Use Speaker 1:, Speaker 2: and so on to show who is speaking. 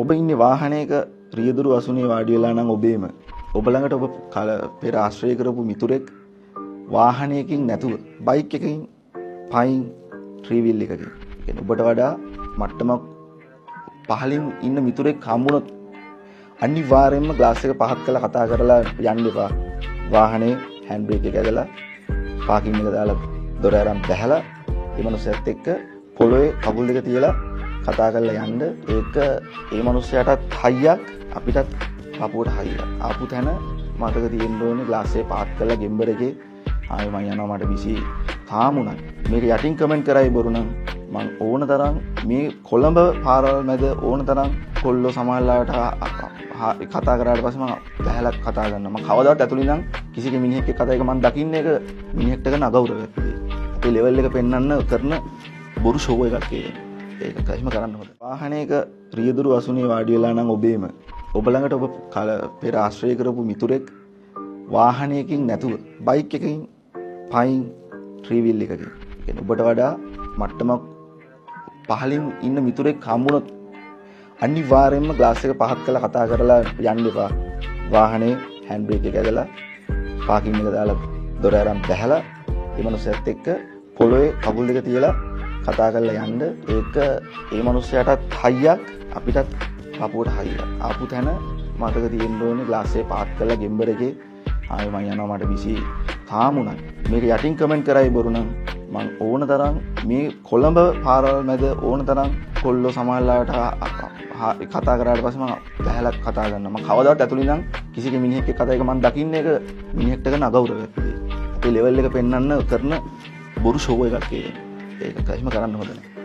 Speaker 1: ඔබ ඉන්නේ වාහනයක රියදුරු අසුනේ වාඩි වෙලා නම් ඔබේම ඔබ ළඟට ඔබ පෙර ආශ්‍රය කරපු මිතුරෙක් වාහනයකින් නැතුව බයික් එකකින් පයින් ත්‍රී වීල් එකකින් කියන්නේ ඔබට වඩා මට්ටමක් පහලින් ඉන්න මිතුරෙක් හම්බුනොත් අනිවාර්යයෙන්ම ග්ලාස් එක පහත් කරලා කතා කරලා යන්න එපා. වාහනේ හෑන්ඩ් බ්‍රේක් එක ඇදලා පාකින් එක දාලා දොර අරන් බැහැලා ඒ මනුස්සයත් එක්ක පොළොවේ කකුල් දෙක තියලා කතා කරලා යන්න. ඒක ඒ මනුස්සයාටත් හයියක් අපිටත් පපුවට හයියක්. ආපු තැන මතක තියෙන්න ඕනේ ග්ලාස් එක පහත් කරලා ගෙම්බර් එකේ ආයෙ මම යනවා මට විසි තාමුණා. මේක යටින් කමෙන්ට් කරයි බොරු නම් මම ඕන තරම් මේ කොළඹ පාරවල් මැද ඕන තරම් කොල්ලෝ සමහරලාට කතා කරාට පස්සේ මම බහැලා කතා කරනවා. මම කවදාවත් ඇතුළේ ඉඳන් කිසි මිනිහෙක් එක්ක කතා එක මම දකින්න එක මිනිහෙක්ට කරන අගෞරවයක් විදියට. අපේ ලෙවල් එක පෙන්වන්න කරන බොරු ෂෝ එකක් ඒක. ඒක කයිම කරන්න හොඳ. වාහනයක රියදුරු අසුනේ වාඩි වෙලා නම් ඔබේම ඔබ ළඟට ඔබ පෙර ආශ්‍රය කරපු මිතුරෙක් වාහනයකින් නැතුව බයික් එකකින් පයින් ත්‍රී වීල් එකකින් කියන්නේ ඔබට වඩා මට්ටමක් පහලින් ඉන්න මිතුරෙක් හම්බුනොත් අනිවාර්යයෙන්ම ග්ලාස් එක පහත් කරලා කතා කරලා යන්න එපා. වාහනේ හෑන්ඩ් බ්‍රේක් එක ඇදලා පාකින් එක දාලා දොර අරන් බැහැලා ඒ මනුස්සයත් එක්ක පොළොවේ කකුල් දෙක තියලා කතා කරලා යන්න. ඒක ඒ මනුස්සයාටත් හයියක් අපිටත් පපුවට හයියක්. ආපු තැන මතක තියෙන්න ඕනේ ග්ලාස් එක පහත් කරලා ගෙම්බර් එකේ ආයෙ මම යනවා මට විසි තාමුණා. මේක යටින් කමෙන්ට් කරයි බොරු නම් මම ඕන තරම් මේ කොළඹ පාරවල් මැද ඕන තරම් කොල්ලෝ සමහරලාට කතා කරාට පස්සේ මම බහැලා කතා කරනවා. මම කවදාවත් ඇතුළේ ඉඳන් කිසි මිනිහෙක් එක්ක කතා එක මම දකින්න එක මිනිහෙක්ට කරන අගෞරවයක් විදියට. අපේ ලෙවල් එක පෙන්වන්න කරන බොරු ෂෝ එකක් ඒක. ඒක කයිම කරන්න හොඳ නැහැ.